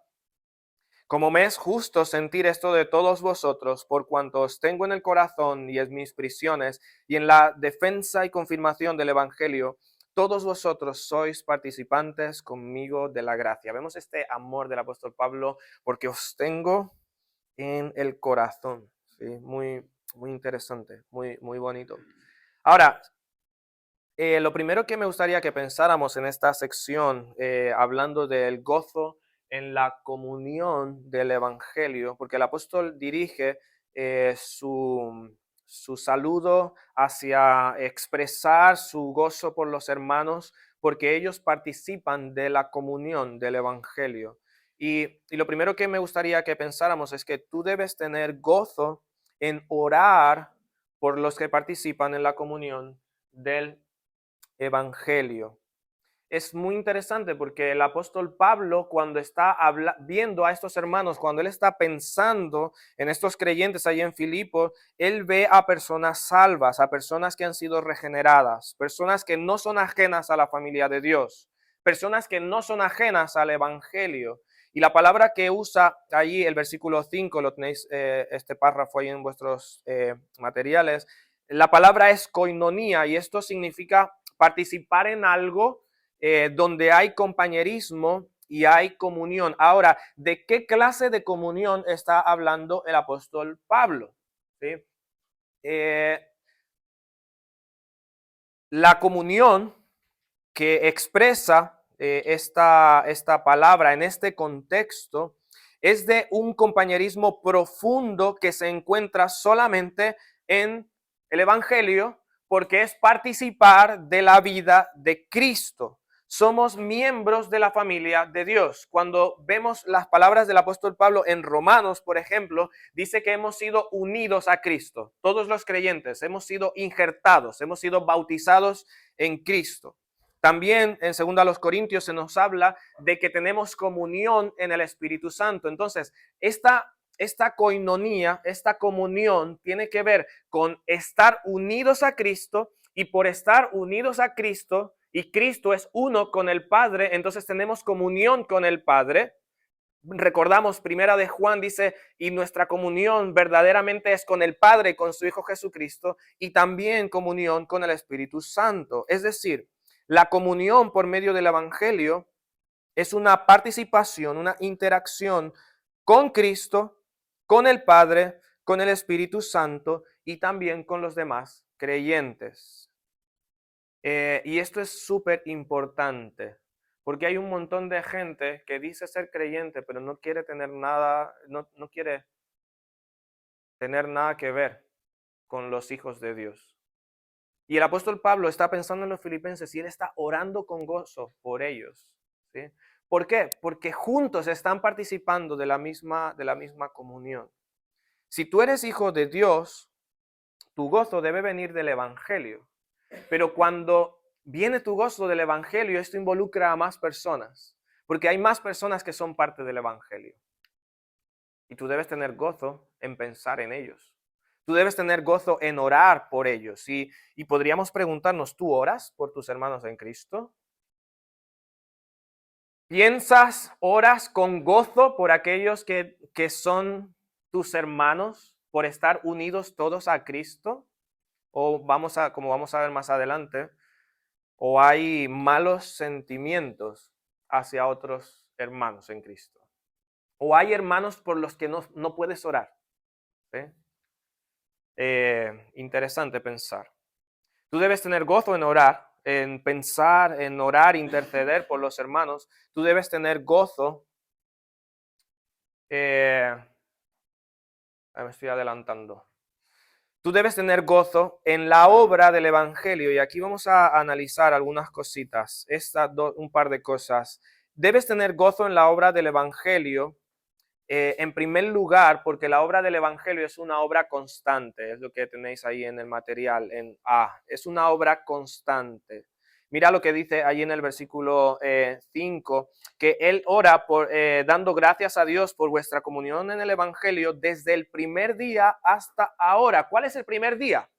Como me es justo sentir esto de todos vosotros, por cuanto os tengo en el corazón y en mis prisiones, y en la defensa y confirmación del Evangelio, todos vosotros sois participantes conmigo de la gracia. Vemos este amor del apóstol Pablo, porque os tengo en el corazón. ¿Sí? Muy interesante, muy bonito. Ahora, lo primero que me gustaría que pensáramos en esta sección, hablando del gozo en la comunión del Evangelio, porque el apóstol dirige su saludo hacia expresar su gozo por los hermanos, porque ellos participan de la comunión del Evangelio. Y lo primero que me gustaría que pensáramos es que tú debes tener gozo en orar por los que participan en la comunión del Evangelio. Es muy interesante porque el apóstol Pablo, cuando está viendo a estos hermanos, cuando él está pensando en estos creyentes allí en Filipos, él ve a personas salvas, a personas que han sido regeneradas, personas que no son ajenas a la familia de Dios, personas que no son ajenas al Evangelio. Y la palabra que usa allí, el versículo 5, lo tenéis este párrafo ahí en vuestros materiales, la palabra es koinonía y esto significa participar en algo donde hay compañerismo y hay comunión. Ahora, ¿de qué clase de comunión está hablando el apóstol Pablo? ¿Sí? La comunión que expresa esta palabra en este contexto es de un compañerismo profundo que se encuentra solamente en el Evangelio, porque es participar de la vida de Cristo. Somos miembros de la familia de Dios. Cuando vemos las palabras del apóstol Pablo en Romanos, por ejemplo, dice que hemos sido unidos a Cristo. Todos los creyentes hemos sido injertados, hemos sido bautizados en Cristo. También en 2 Corintios se nos habla de que tenemos comunión en el Espíritu Santo. Entonces, esta koinonía, esta comunión tiene que ver con estar unidos a Cristo, y por estar unidos a Cristo, y Cristo es uno con el Padre, entonces tenemos comunión con el Padre. Recordamos, primera de Juan dice, y nuestra comunión verdaderamente es con el Padre, con su Hijo Jesucristo, y también comunión con el Espíritu Santo. Es decir, la comunión por medio del Evangelio Es una participación, una interacción con Cristo, con el Padre, con el Espíritu Santo y también con los demás creyentes. Y esto es súper importante, porque hay un montón de gente que dice ser creyente, pero no quiere tener nada, no quiere tener nada que ver con los hijos de Dios. Y el apóstol Pablo está pensando en los filipenses y él está orando con gozo por ellos. ¿Sí? ¿Por qué? Porque juntos están participando de la misma comunión. Si tú eres hijo de Dios, tu gozo debe venir del Evangelio. Pero cuando viene tu gozo del Evangelio, esto involucra a más personas, porque hay más personas que son parte del Evangelio. Y tú debes tener gozo en pensar en ellos. Tú debes tener gozo en orar por ellos. Y podríamos preguntarnos, ¿tú oras por tus hermanos en Cristo? ¿Piensas, oras con gozo por aquellos que son tus hermanos, por estar unidos todos a Cristo? O como vamos a ver más adelante, o hay malos sentimientos hacia otros hermanos en Cristo. O hay hermanos por los que no puedes orar. ¿Sí? Interesante pensar. Tú debes tener gozo en orar, en pensar, en orar, interceder por los hermanos. Tú debes tener gozo. Me estoy adelantando. Tú debes tener gozo en la obra del Evangelio. Y aquí vamos a analizar algunas cositas, un par de cosas. Debes tener gozo en la obra del Evangelio. En primer lugar, porque la obra del Evangelio es una obra constante, es lo que tenéis ahí en el material, en A, es una obra constante. Mira lo que dice ahí en el versículo 5, que él ora dando gracias a Dios por vuestra comunión en el Evangelio desde el primer día hasta ahora. ¿Cuál es el primer día?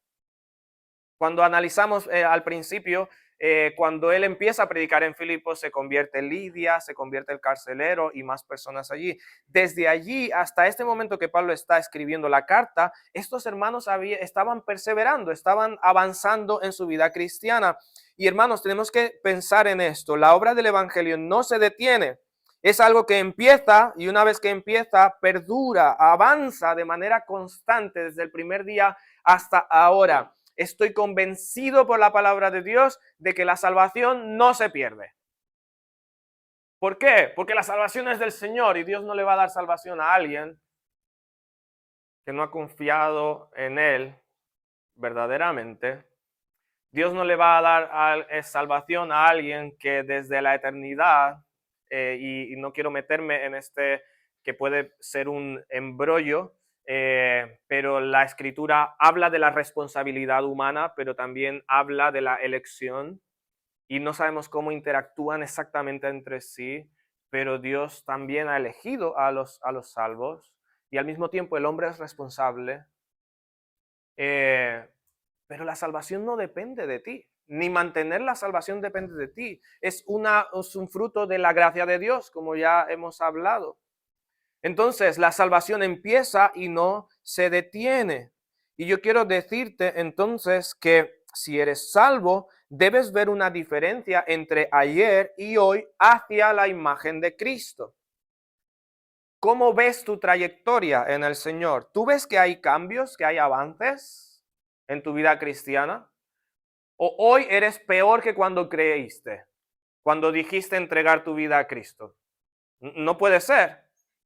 Cuando analizamos al principio, cuando él empieza a predicar en Filipos, se convierte Lidia, se convierte el carcelero y más personas allí. Desde allí hasta este momento que Pablo está escribiendo la carta, estos hermanos estaban perseverando, estaban avanzando en su vida cristiana. Y hermanos, tenemos que pensar en esto. La obra del Evangelio no se detiene. Es algo que empieza y una vez que empieza, perdura, avanza de manera constante desde el primer día hasta ahora. Estoy convencido por la palabra de Dios de que la salvación no se pierde. ¿Por qué? Porque la salvación es del Señor y Dios no le va a dar salvación a alguien que no ha confiado en Él verdaderamente. Dios no le va a dar salvación a alguien que desde la eternidad, y no quiero meterme en que puede ser un embrollo, pero la Escritura habla de la responsabilidad humana, pero también habla de la elección y no sabemos cómo interactúan exactamente entre sí, pero Dios también ha elegido a los salvos y al mismo tiempo el hombre es responsable, pero la salvación no depende de ti, ni mantener la salvación depende de ti, es un fruto de la gracia de Dios, como ya hemos hablado. Entonces, la salvación empieza y no se detiene. Y yo quiero decirte entonces que si eres salvo, debes ver una diferencia entre ayer y hoy hacia la imagen de Cristo. ¿Cómo ves tu trayectoria en el Señor? ¿Tú ves que hay cambios, que hay avances en tu vida cristiana? ¿O hoy eres peor que cuando creíste, cuando dijiste entregar tu vida a Cristo? No puede ser.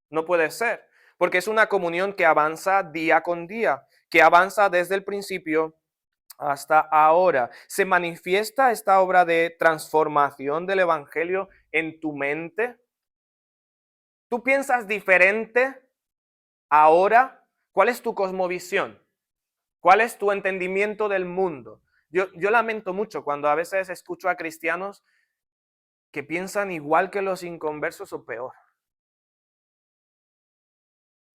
No puede ser, porque es una comunión que avanza día con día, que avanza desde el principio hasta ahora. ¿Se manifiesta esta obra de transformación del Evangelio en tu mente? ¿Tú piensas diferente ahora? ¿Cuál es tu cosmovisión? ¿Cuál es tu entendimiento del mundo? Yo lamento mucho cuando a veces escucho a cristianos que piensan igual que los inconversos o peor.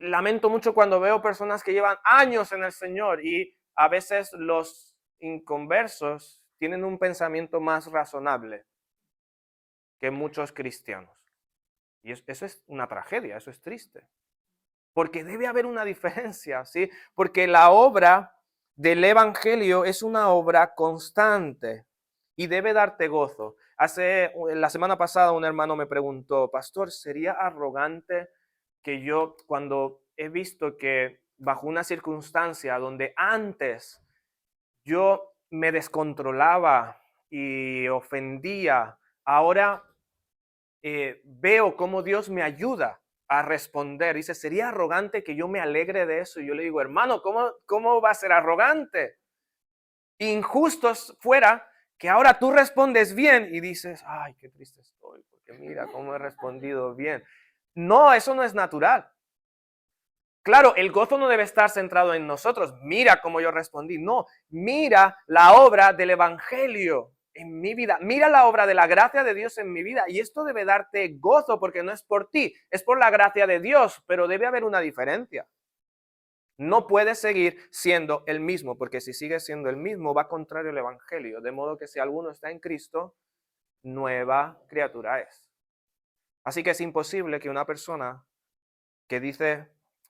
Lamento mucho cuando veo personas que llevan años en el Señor y a veces los inconversos tienen un pensamiento más razonable que muchos cristianos. Y eso es una tragedia, eso es triste. Porque debe haber una diferencia, ¿sí? Porque la obra del Evangelio es una obra constante y debe darte gozo. La semana pasada un hermano me preguntó, pastor, ¿sería arrogante que yo, cuando he visto que bajo una circunstancia donde antes yo me descontrolaba y ofendía, ahora veo cómo Dios me ayuda a responder? Dice, ¿sería arrogante que yo me alegre de eso? Y yo le digo, hermano, ¿cómo va a ser arrogante? Injusto fuera que ahora tú respondes bien y dices, ay, qué triste estoy, porque mira cómo he respondido bien. No, eso no es natural. Claro, el gozo no debe estar centrado en nosotros. Mira cómo yo respondí. No, mira la obra del Evangelio en mi vida. Mira la obra de la gracia de Dios en mi vida. Y esto debe darte gozo porque no es por ti, es por la gracia de Dios, pero debe haber una diferencia. No puedes seguir siendo el mismo, porque si sigues siendo el mismo va contrario al Evangelio. De modo que si alguno está en Cristo, nueva criatura es. Así que es imposible que una persona que dice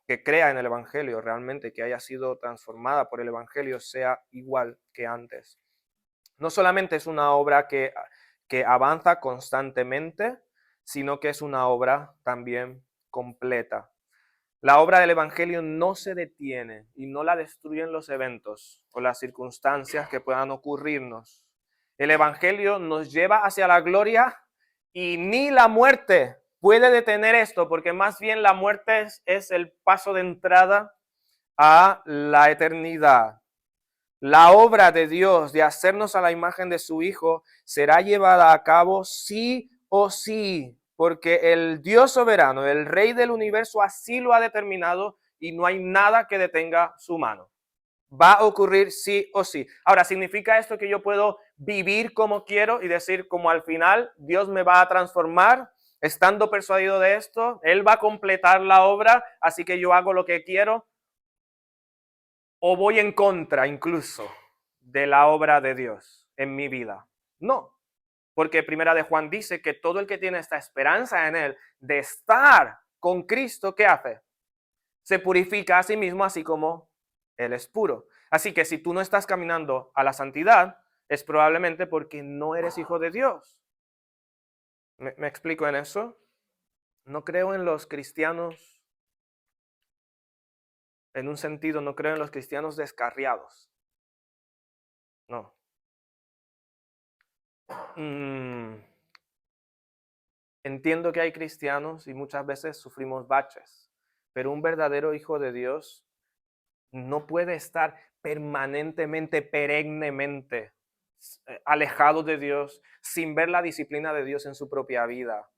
que crea en el Evangelio realmente, que haya sido transformada por el Evangelio, sea igual que antes. No solamente es una obra que avanza constantemente, sino que es una obra también completa. La obra del Evangelio no se detiene y no la destruyen los eventos o las circunstancias que puedan ocurrirnos. El Evangelio nos lleva hacia la gloria y ni la muerte puede detener esto, porque más bien la muerte es el paso de entrada a la eternidad. La obra de Dios de hacernos a la imagen de su Hijo será llevada a cabo sí o sí, porque el Dios soberano, el Rey del universo, así lo ha determinado y no hay nada que detenga su mano. Va a ocurrir sí o sí. Ahora, ¿significa esto que yo puedo vivir como quiero y decir como al final Dios me va a transformar? Estando persuadido de esto, Él va a completar la obra, así que yo hago lo que quiero. ¿O voy en contra incluso de la obra de Dios en mi vida? No, porque Primera de Juan dice que todo el que tiene esta esperanza en Él de estar con Cristo, ¿qué hace? Se purifica a sí mismo así como Él es puro. Así que si tú no estás caminando a la santidad, es probablemente porque no eres hijo de Dios. ¿Me explico en eso? No creo en los cristianos, en un sentido, no creo en los cristianos descarriados. No. Entiendo que hay cristianos y muchas veces sufrimos baches, pero un verdadero hijo de Dios no puede estar permanentemente, perennemente alejado de Dios sin ver la disciplina de Dios en su propia vida,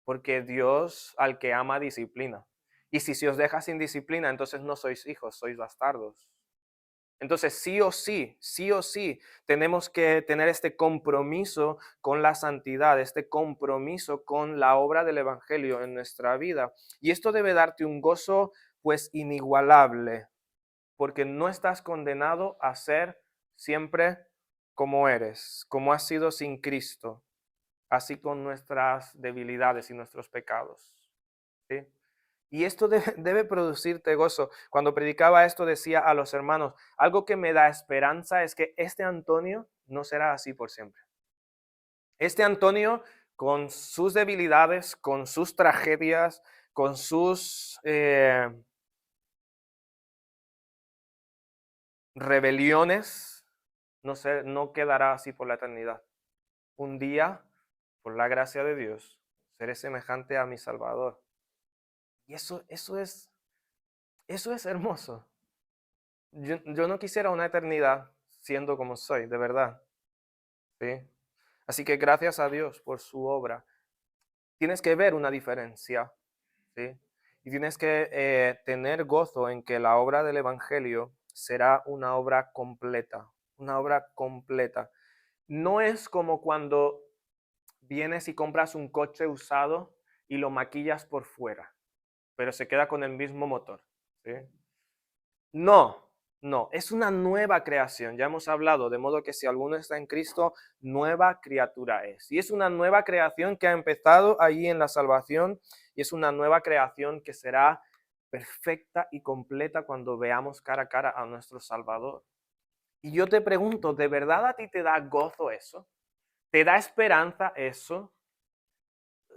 porque Dios al que ama disciplina. Y si se os deja sin disciplina, entonces no sois hijos, sois bastardos. Entonces, sí o sí, tenemos que tener este compromiso con la santidad, este compromiso con la obra del Evangelio en nuestra vida. Y esto debe darte un gozo, pues, inigualable, porque no estás condenado a ser siempre como eres, como has sido sin Cristo, así con nuestras debilidades y nuestros pecados. ¿Sí? Y esto debe producirte gozo. Cuando predicaba esto decía a los hermanos, algo que me da esperanza es que este Antonio no será así por siempre. Este Antonio, con sus debilidades, con sus tragedias, con sus rebeliones, no quedará así por la eternidad. Un día, por la gracia de Dios, seré semejante a mi Salvador. Y eso es hermoso. Yo no quisiera una eternidad siendo como soy, de verdad. ¿Sí? Así que gracias a Dios por su obra. Tienes que ver una diferencia. ¿Sí? Y tienes que tener gozo en que la obra del Evangelio será una obra completa. Una obra completa. No es como cuando vienes y compras un coche usado y lo maquillas por fuera, pero se queda con el mismo motor. ¿Sí? No, es una nueva creación, ya hemos hablado, de modo que si alguno está en Cristo, nueva criatura es. Y es una nueva creación que ha empezado allí en la salvación y es una nueva creación que será perfecta y completa cuando veamos cara a cara a nuestro Salvador. Y yo te pregunto, ¿de verdad a ti te da gozo eso? ¿Te da esperanza eso?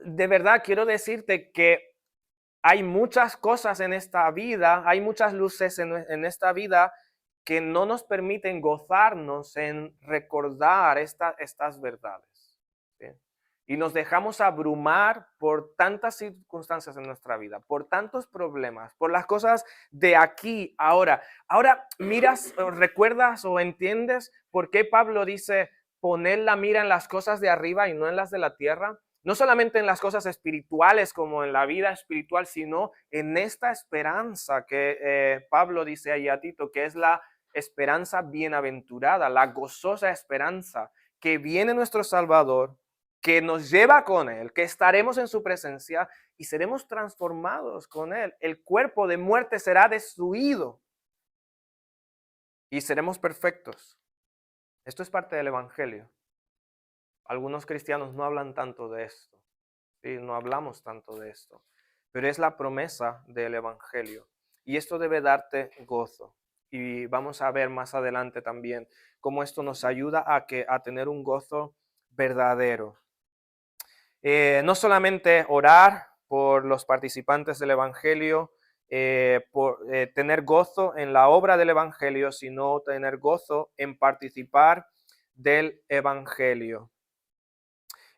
De verdad quiero decirte que hay muchas cosas en esta vida, hay muchas luces en esta vida que no nos permiten gozarnos en recordar estas verdades. ¿Sí? Y nos dejamos abrumar por tantas circunstancias en nuestra vida, por tantos problemas, por las cosas de aquí, ahora. Ahora miras, recuerdas o entiendes por qué Pablo dice poner la mira en las cosas de arriba y no en las de la tierra. No solamente en las cosas espirituales como en la vida espiritual, sino en esta esperanza que Pablo dice ahí a Tito, que es la esperanza bienaventurada, la gozosa esperanza que viene nuestro Salvador, que nos lleva con Él, que estaremos en su presencia y seremos transformados con Él. El cuerpo de muerte será destruido y seremos perfectos. Esto es parte del Evangelio. Algunos cristianos no hablan tanto de esto, ¿sí? No hablamos tanto de esto, pero es la promesa del Evangelio y esto debe darte gozo. Y vamos a ver más adelante también cómo esto nos ayuda a tener un gozo verdadero. No solamente orar por los participantes del Evangelio, por tener gozo en la obra del Evangelio, sino tener gozo en participar del Evangelio.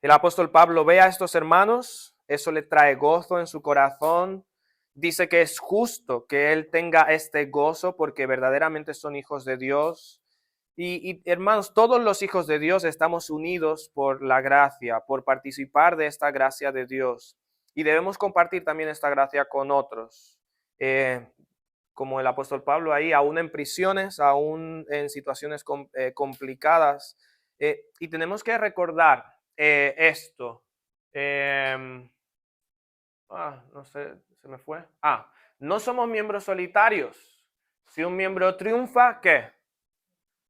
El apóstol Pablo ve a estos hermanos, eso le trae gozo en su corazón. Dice que es justo que él tenga este gozo porque verdaderamente son hijos de Dios. Y hermanos, todos los hijos de Dios estamos unidos por la gracia, por participar de esta gracia de Dios. Y debemos compartir también esta gracia con otros. Como el apóstol Pablo ahí, aún en prisiones, aún en situaciones complicadas. Y tenemos que recordar esto. No sé, se me fue. No somos miembros solitarios. Si un miembro triunfa, ¿qué?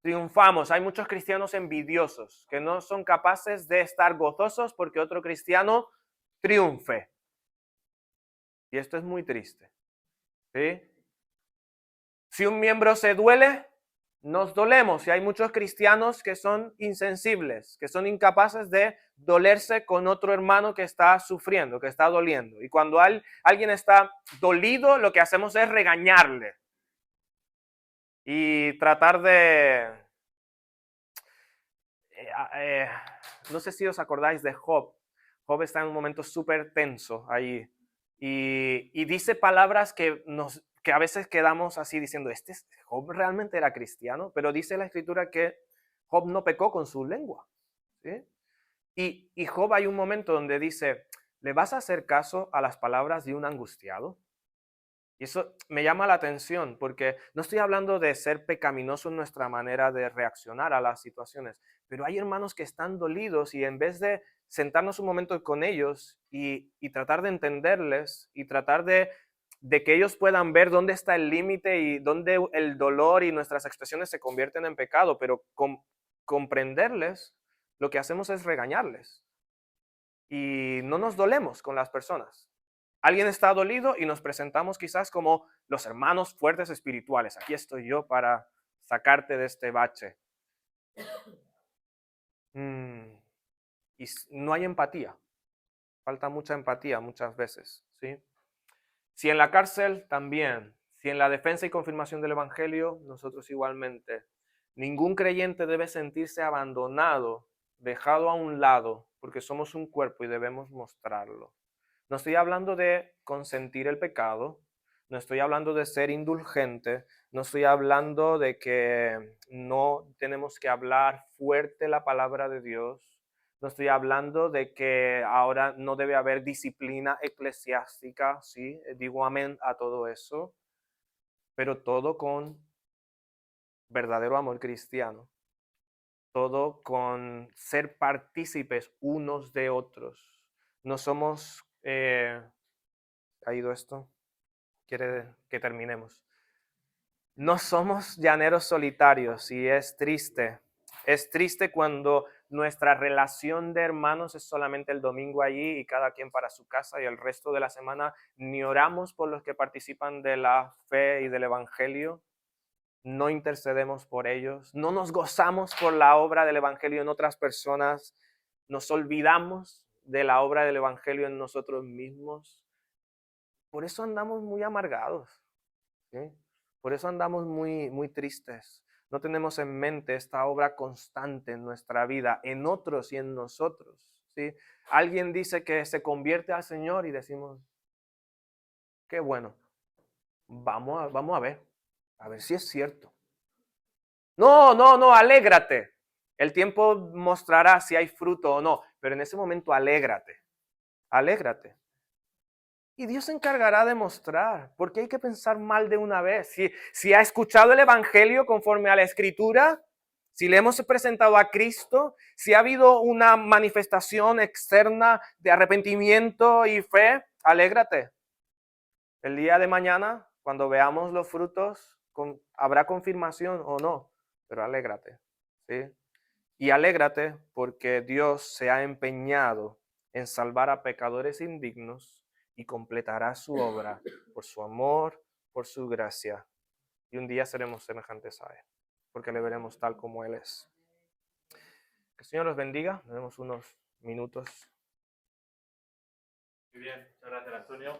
Triunfamos. Hay muchos cristianos envidiosos que no son capaces de estar gozosos porque otro cristiano triunfe. Y esto es muy triste. ¿Sí? Si un miembro se duele, nos dolemos. Y hay muchos cristianos que son insensibles, que son incapaces de dolerse con otro hermano que está sufriendo, que está doliendo. Y cuando alguien está dolido, lo que hacemos es regañarle y tratar de... no sé si os acordáis de Job. Job está en un momento súper tenso ahí y dice palabras que a veces quedamos así diciendo, Job realmente era cristiano, pero dice la escritura que Job no pecó con su lengua. ¿Sí? Y Job hay un momento donde dice, ¿le vas a hacer caso a las palabras de un angustiado? Y eso me llama la atención porque no estoy hablando de ser pecaminoso en nuestra manera de reaccionar a las situaciones, pero hay hermanos que están dolidos y en vez de sentarnos un momento con ellos y tratar de entenderles y tratar de que ellos puedan ver dónde está el límite y dónde el dolor y nuestras expresiones se convierten en pecado, pero comprenderles, lo que hacemos es regañarles y no nos dolemos con las personas. Alguien está dolido y nos presentamos quizás como los hermanos fuertes espirituales. Aquí estoy yo para sacarte de este bache. Y no hay empatía. Falta mucha empatía muchas veces, ¿sí? Si en la cárcel también, si en la defensa y confirmación del Evangelio, nosotros igualmente. Ningún creyente debe sentirse abandonado, dejado a un lado, porque somos un cuerpo y debemos mostrarlo. No estoy hablando de consentir el pecado, no estoy hablando de ser indulgente, no estoy hablando de que no tenemos que hablar fuerte la palabra de Dios, no estoy hablando de que ahora no debe haber disciplina eclesiástica, ¿sí? Digo amén a todo eso, pero todo con verdadero amor cristiano, todo con ser partícipes unos de otros. No somos... ¿ha ido esto? Quiere que terminemos. No somos llaneros solitarios y es triste. Es triste cuando nuestra relación de hermanos es solamente el domingo allí y cada quien para su casa y el resto de la semana ni oramos por los que participan de la fe y del evangelio, no intercedemos por ellos, no nos gozamos por la obra del evangelio en otras personas. nos olvidamos de la obra del Evangelio en nosotros mismos. Por eso andamos muy amargados, ¿sí? Por eso andamos muy tristes. No tenemos en mente esta obra constante en nuestra vida, en otros y en nosotros, ¿sí? Alguien dice que se convierte al Señor y decimos, qué bueno, vamos a ver si es cierto. No, alégrate. El tiempo mostrará si hay fruto o no, pero en ese momento alégrate. Y Dios se encargará de mostrar, porque hay que pensar mal de una vez. Si ha escuchado el Evangelio conforme a la Escritura, si le hemos presentado a Cristo, si ha habido una manifestación externa de arrepentimiento y fe, alégrate. El día de mañana, cuando veamos los frutos, habrá confirmación o no, pero alégrate, ¿sí? Y alégrate porque Dios se ha empeñado en salvar a pecadores indignos y completará su obra por su amor, por su gracia. Y un día seremos semejantes a Él, porque le veremos tal como Él es. Que el Señor los bendiga. Nos vemos unos minutos. Muy bien, muchas gracias, Antonio.